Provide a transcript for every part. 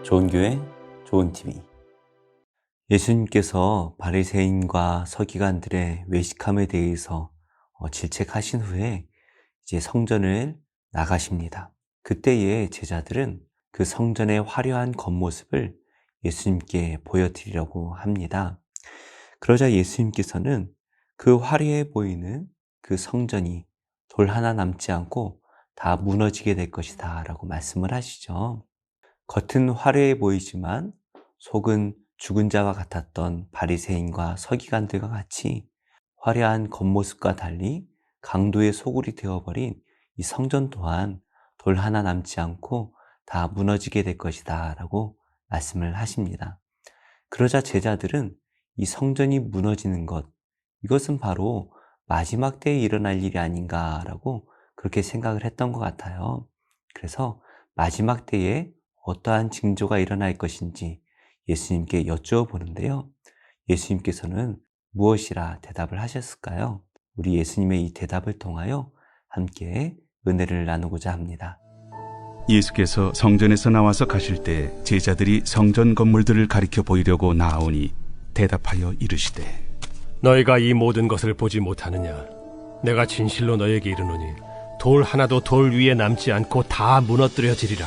좋은 교회, 좋은 TV. 예수님께서 바리새인과 서기관들의 외식함에 대해서 질책하신 후에 이제 성전을 나가십니다. 그때의 제자들은 그 성전의 화려한 겉모습을 예수님께 보여드리려고 합니다. 그러자 예수님께서는 그 화려해 보이는 그 성전이 돌 하나 남지 않고 다 무너지게 될 것이다 라고 말씀을 하시죠. 겉은 화려해 보이지만 속은 죽은 자와 같았던 바리새인과 서기관들과 같이 화려한 겉모습과 달리 강도의 소굴이 되어버린 이 성전 또한 돌 하나 남지 않고 다 무너지게 될 것이다 라고 말씀을 하십니다. 그러자 제자들은 이 성전이 무너지는 것, 이것은 바로 마지막 때에 일어날 일이 아닌가라고 그렇게 생각을 했던 것 같아요. 그래서 마지막 때에 어떠한 징조가 일어날 것인지 예수님께 여쭈어보는데요. 예수님께서는 무엇이라 대답을 하셨을까요? 우리 예수님의 이 대답을 통하여 함께 은혜를 나누고자 합니다. 예수께서 성전에서 나와서 가실 때 제자들이 성전 건물들을 가리켜 보이려고 나아오니 대답하여 이르시되 너희가 이 모든 것을 보지 못하느냐? 내가 진실로 너희에게 이르노니 돌 하나도 돌 위에 남지 않고 다 무너뜨려지리라.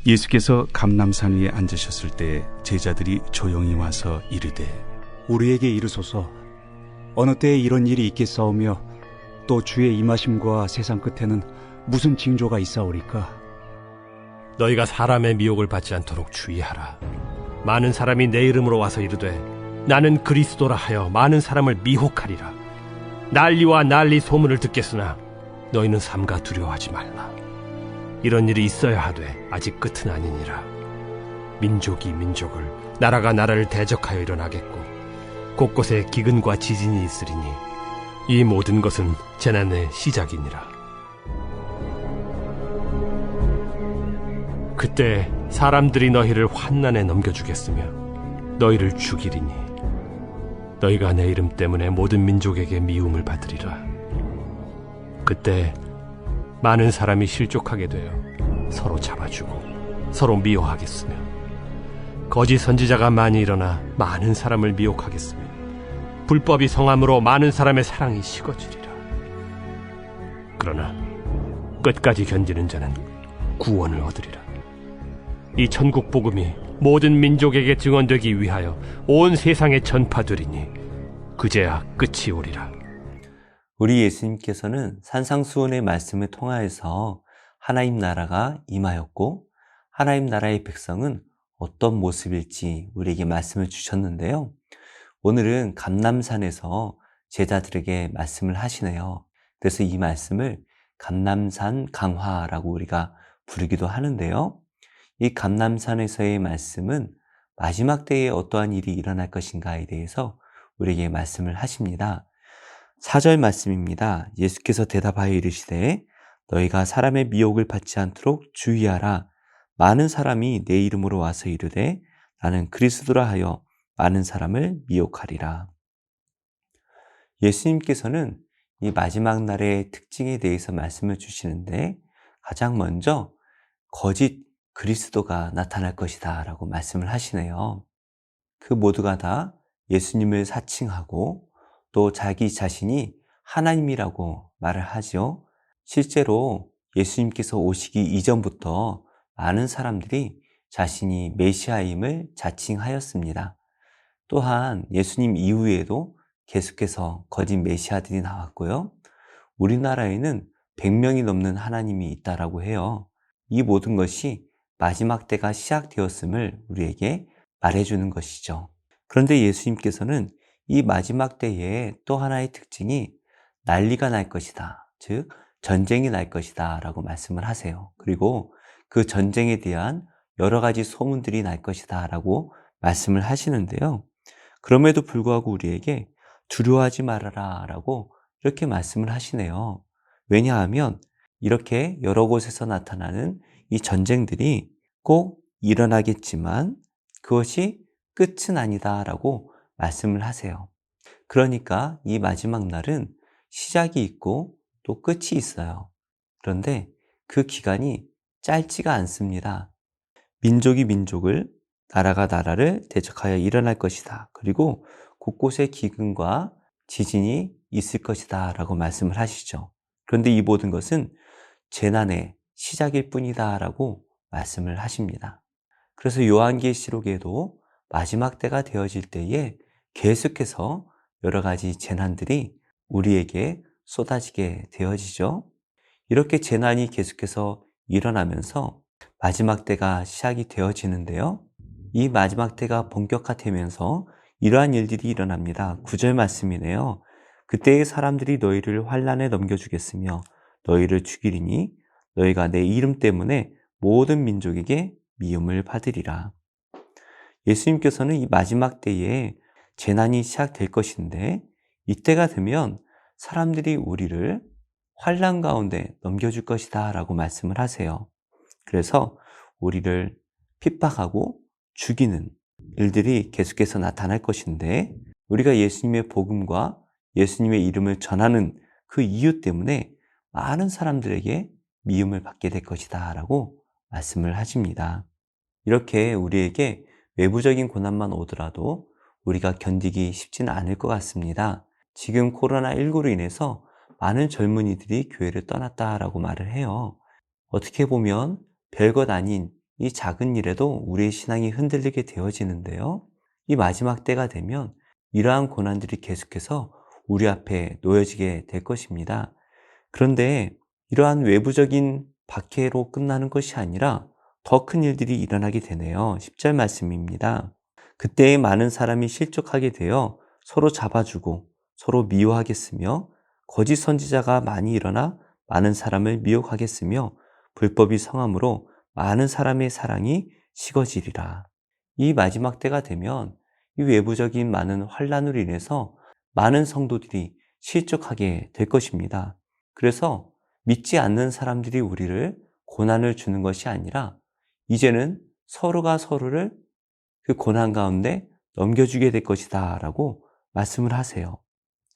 예수께서 감람산 위에 앉으셨을 때 제자들이 조용히 와서 이르되 우리에게 이르소서 어느 때에 이런 일이 있겠사오며 또 주의 임하심과 세상 끝에는 무슨 징조가 있사오리까? 너희가 사람의 미혹을 받지 않도록 주의하라. 많은 사람이 내 이름으로 와서 이르되 나는 그리스도라 하여 많은 사람을 미혹하리라. 난리와 난리 소문을 듣겠으나 너희는 삼가 두려워하지 말라. 이런 일이 있어야 하되 아직 끝은 아니니라. 민족이 민족을, 나라가 나라를 대적하여 일어나겠고 곳곳에 기근과 지진이 있으리니 이 모든 것은 재난의 시작이니라. 그때 사람들이 너희를 환난에 넘겨주겠으며 너희를 죽이리니 너희가 내 이름 때문에 모든 민족에게 미움을 받으리라. 그때 많은 사람이 실족하게 되어 서로 잡아주고 서로 미워하겠으며 거짓 선지자가 많이 일어나 많은 사람을 미혹하겠으며 불법이 성함으로 많은 사람의 사랑이 식어지리라. 그러나 끝까지 견디는 자는 구원을 얻으리라. 이 천국 복음이 모든 민족에게 증언되기 위하여 온 세상에 전파되리니 그제야 끝이 오리라. 우리 예수님께서는 산상수훈의 말씀을 통하여서 하나님 나라가 임하였고 하나님 나라의 백성은 어떤 모습일지 우리에게 말씀을 주셨는데요. 오늘은 감람산에서 제자들에게 말씀을 하시네요. 그래서 이 말씀을 감람산 강화라고 우리가 부르기도 하는데요. 이 감람산에서의 말씀은 마지막 때에 어떠한 일이 일어날 것인가에 대해서 우리에게 말씀을 하십니다. 4절 말씀입니다. 예수께서 대답하여 이르시되 너희가 사람의 미혹을 받지 않도록 주의하라. 많은 사람이 내 이름으로 와서 이르되 나는 그리스도라 하여 많은 사람을 미혹하리라. 예수님께서는 이 마지막 날의 특징에 대해서 말씀을 주시는데 가장 먼저 거짓 그리스도가 나타날 것이다 라고 말씀을 하시네요. 그 모두가 다 예수님을 사칭하고 또 자기 자신이 하나님이라고 말을 하죠. 실제로 예수님께서 오시기 이전부터 많은 사람들이 자신이 메시아임을 자칭하였습니다. 또한 예수님 이후에도 계속해서 거짓 메시아들이 나왔고요. 우리나라에는 100명이 넘는 하나님이 있다라고 해요. 이 모든 것이 마지막 때가 시작되었음을 우리에게 말해주는 것이죠. 그런데 예수님께서는 이 마지막 때에 또 하나의 특징이 난리가 날 것이다. 즉 전쟁이 날 것이다 라고 말씀을 하세요. 그리고 그 전쟁에 대한 여러 가지 소문들이 날 것이다 라고 말씀을 하시는데요. 그럼에도 불구하고 우리에게 두려워하지 말아라 라고 이렇게 말씀을 하시네요. 왜냐하면 이렇게 여러 곳에서 나타나는 이 전쟁들이 꼭 일어나겠지만 그것이 끝은 아니다 라고 말씀을 하세요. 그러니까 이 마지막 날은 시작이 있고 또 끝이 있어요. 그런데 그 기간이 짧지가 않습니다. 민족이 민족을, 나라가 나라를 대적하여 일어날 것이다. 그리고 곳곳에 기근과 지진이 있을 것이다 라고 말씀을 하시죠. 그런데 이 모든 것은 재난의 시작일 뿐이다 라고 말씀을 하십니다. 그래서 요한계시록에도 마지막 때가 되어질 때에 계속해서 여러 가지 재난들이 우리에게 쏟아지게 되어지죠. 이렇게 재난이 계속해서 일어나면서 마지막 때가 시작이 되어지는데요. 이 마지막 때가 본격화되면서 이러한 일들이 일어납니다. 9절 말씀이네요. 그때의 사람들이 너희를 환난에 넘겨주겠으며 너희를 죽이리니 너희가 내 이름 때문에 모든 민족에게 미움을 받으리라. 예수님께서는 이 마지막 때에 재난이 시작될 것인데 이때가 되면 사람들이 우리를 환난 가운데 넘겨줄 것이다 라고 말씀을 하세요. 그래서 우리를 핍박하고 죽이는 일들이 계속해서 나타날 것인데 우리가 예수님의 복음과 예수님의 이름을 전하는 그 이유 때문에 많은 사람들에게 미움을 받게 될 것이다 라고 말씀을 하십니다. 이렇게 우리에게 외부적인 고난만 오더라도 우리가 견디기 쉽지는 않을 것 같습니다. 지금 코로나19로 인해서 많은 젊은이들이 교회를 떠났다라고 말을 해요. 어떻게 보면 별것 아닌 이 작은 일에도 우리의 신앙이 흔들리게 되어지는데요. 이 마지막 때가 되면 이러한 고난들이 계속해서 우리 앞에 놓여지게 될 것입니다. 그런데 이러한 외부적인 박해로 끝나는 것이 아니라 더 큰 일들이 일어나게 되네요. 10절 말씀입니다. 그때에 많은 사람이 실족하게 되어 서로 잡아주고 서로 미워하겠으며 거짓 선지자가 많이 일어나 많은 사람을 미혹하겠으며 불법이 성함으로 많은 사람의 사랑이 식어지리라. 이 마지막 때가 되면 이 외부적인 많은 환난으로 인해서 많은 성도들이 실족하게 될 것입니다. 그래서 믿지 않는 사람들이 우리를 고난을 주는 것이 아니라 이제는 서로가 서로를 그 고난 가운데 넘겨주게 될 것이다 라고 말씀을 하세요.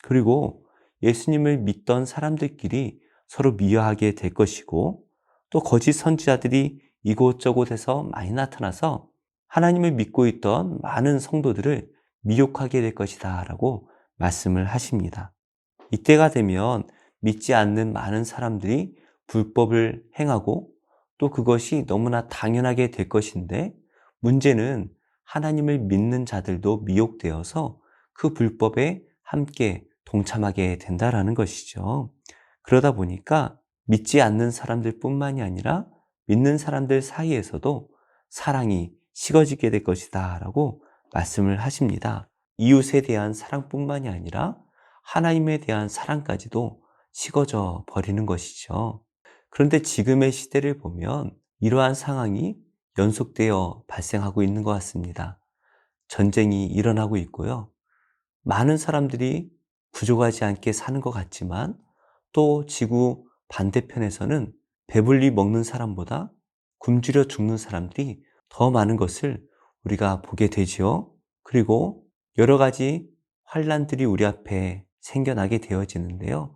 그리고 예수님을 믿던 사람들끼리 서로 미워하게 될 것이고 또 거짓 선지자들이 이곳저곳에서 많이 나타나서 하나님을 믿고 있던 많은 성도들을 미혹하게 될 것이다 라고 말씀을 하십니다. 이때가 되면 믿지 않는 많은 사람들이 불법을 행하고 또 그것이 너무나 당연하게 될 것인데 문제는 하나님을 믿는 자들도 미혹되어서 그 불법에 함께 동참하게 된다라는 것이죠. 그러다 보니까 믿지 않는 사람들 뿐만이 아니라 믿는 사람들 사이에서도 사랑이 식어지게 될 것이다 라고 말씀을 하십니다. 이웃에 대한 사랑뿐만이 아니라 하나님에 대한 사랑까지도 식어져 버리는 것이죠. 그런데 지금의 시대를 보면 이러한 상황이 연속되어 발생하고 있는 것 같습니다. 전쟁이 일어나고 있고요. 많은 사람들이 부족하지 않게 사는 것 같지만 또 지구 반대편에서는 배불리 먹는 사람보다 굶주려 죽는 사람들이 더 많은 것을 우리가 보게 되지요. 그리고 여러 가지 환난들이 우리 앞에 생겨나게 되어지는데요.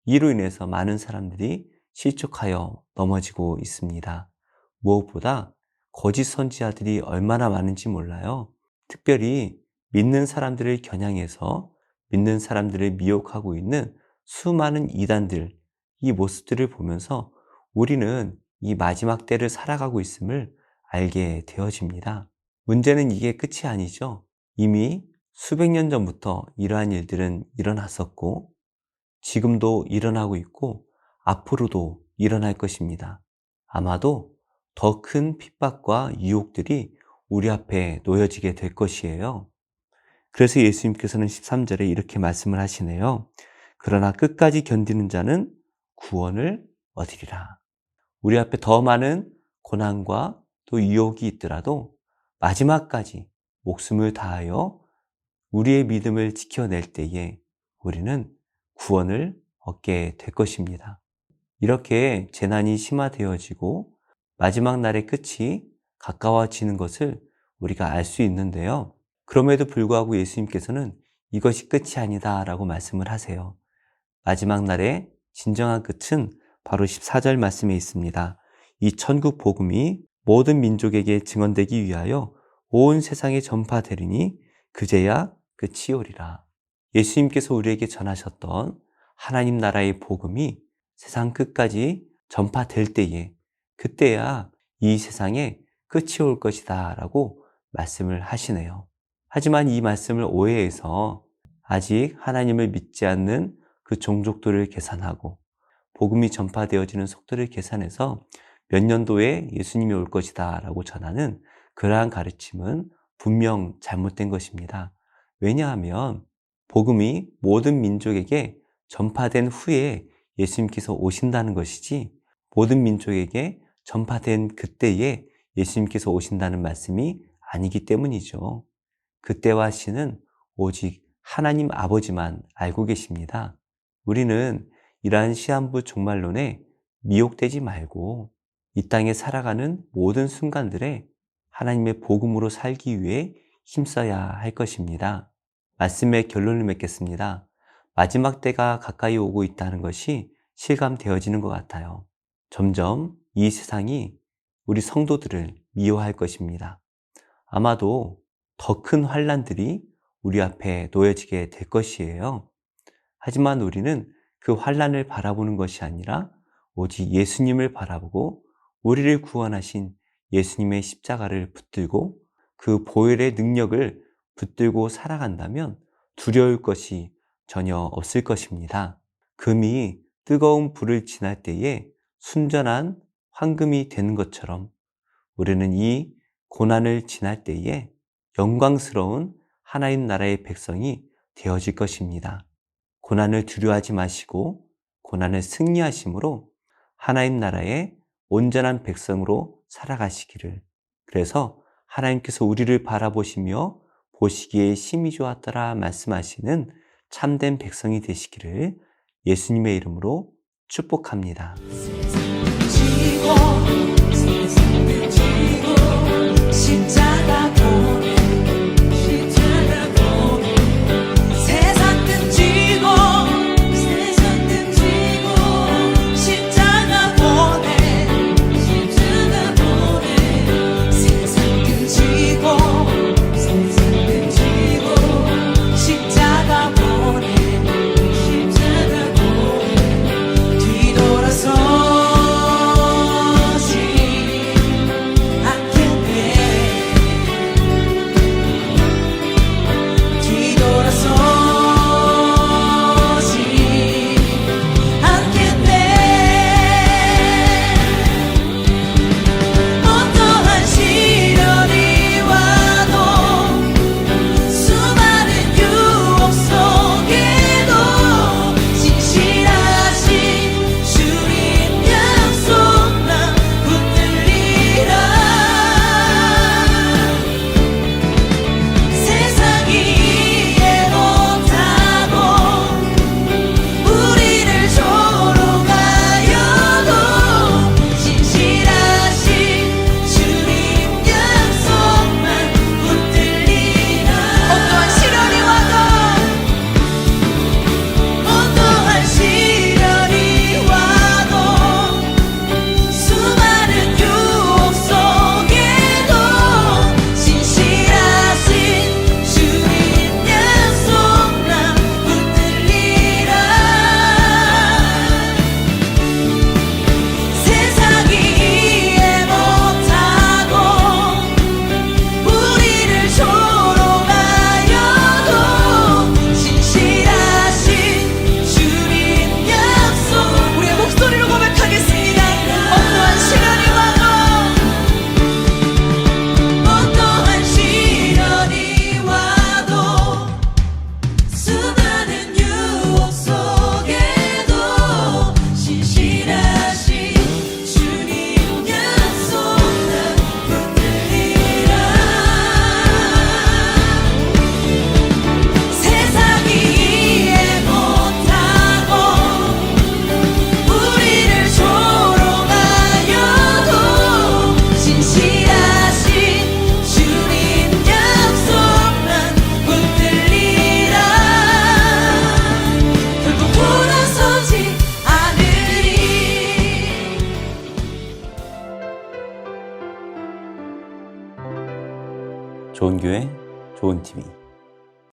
이로 인해서 많은 사람들이 실족하여 넘어지고 있습니다. 무엇보다 거짓 선지자들이 얼마나 많은지 몰라요. 특별히 믿는 사람들을 겨냥해서 믿는 사람들을 미혹하고 있는 수많은 이단들, 이 모습들을 보면서 우리는 이 마지막 때를 살아가고 있음을 알게 되어집니다. 문제는 이게 끝이 아니죠. 이미 수백 년 전부터 이러한 일들은 일어났었고 지금도 일어나고 있고 앞으로도 일어날 것입니다. 아마도 더 큰 핍박과 유혹들이 우리 앞에 놓여지게 될 것이에요. 그래서 예수님께서는 13절에 이렇게 말씀을 하시네요. 그러나 끝까지 견디는 자는 구원을 얻으리라. 우리 앞에 더 많은 고난과 또 유혹이 있더라도 마지막까지 목숨을 다하여 우리의 믿음을 지켜낼 때에 우리는 구원을 얻게 될 것입니다. 이렇게 재난이 심화되어지고 마지막 날의 끝이 가까워지는 것을 우리가 알 수 있는데요. 그럼에도 불구하고 예수님께서는 이것이 끝이 아니다 라고 말씀을 하세요. 마지막 날의 진정한 끝은 바로 14절 말씀에 있습니다. 이 천국 복음이 모든 민족에게 증언되기 위하여 온 세상에 전파되리니 그제야 끝이 오리라. 예수님께서 우리에게 전하셨던 하나님 나라의 복음이 세상 끝까지 전파될 때에 그때야 이 세상에 끝이 올 것이다 라고 말씀을 하시네요. 하지만 이 말씀을 오해해서 아직 하나님을 믿지 않는 그 종족들을 계산하고 복음이 전파되어지는 속도를 계산해서 몇 년도에 예수님이 올 것이다 라고 전하는 그러한 가르침은 분명 잘못된 것입니다. 왜냐하면 복음이 모든 민족에게 전파된 후에 예수님께서 오신다는 것이지 모든 민족에게 전파된 그때에 예수님께서 오신다는 말씀이 아니기 때문이죠. 그때와 시는 오직 하나님 아버지만 알고 계십니다. 우리는 이러한 시한부 종말론에 미혹되지 말고 이 땅에 살아가는 모든 순간들에 하나님의 복음으로 살기 위해 힘써야 할 것입니다. 말씀의 결론을 맺겠습니다. 마지막 때가 가까이 오고 있다는 것이 실감되어지는 것 같아요. 점점 이 세상이 우리 성도들을 미워할 것입니다. 아마도 더 큰 환난들이 우리 앞에 놓여지게 될 것이에요. 하지만 우리는 그 환난을 바라보는 것이 아니라 오직 예수님을 바라보고 우리를 구원하신 예수님의 십자가를 붙들고 그 보혈의 능력을 붙들고 살아간다면 두려울 것이 전혀 없을 것입니다. 금이 뜨거운 불을 지날 때에 순전한 황금이 되는 것처럼 우리는 이 고난을 지날 때에 영광스러운 하나님 나라의 백성이 되어질 것입니다. 고난을 두려워하지 마시고 고난을 승리하심으로 하나님 나라의 온전한 백성으로 살아가시기를, 그래서 하나님께서 우리를 바라보시며 보시기에 심히 좋았더라 말씀하시는 참된 백성이 되시기를 예수님의 이름으로 축복합니다. 십자가 보내 세상 끈지고 십자가 보내 세상 끈지고 십자가 보내 뒤돌아서지 않겠네. 좋은 교회, 좋은 TV.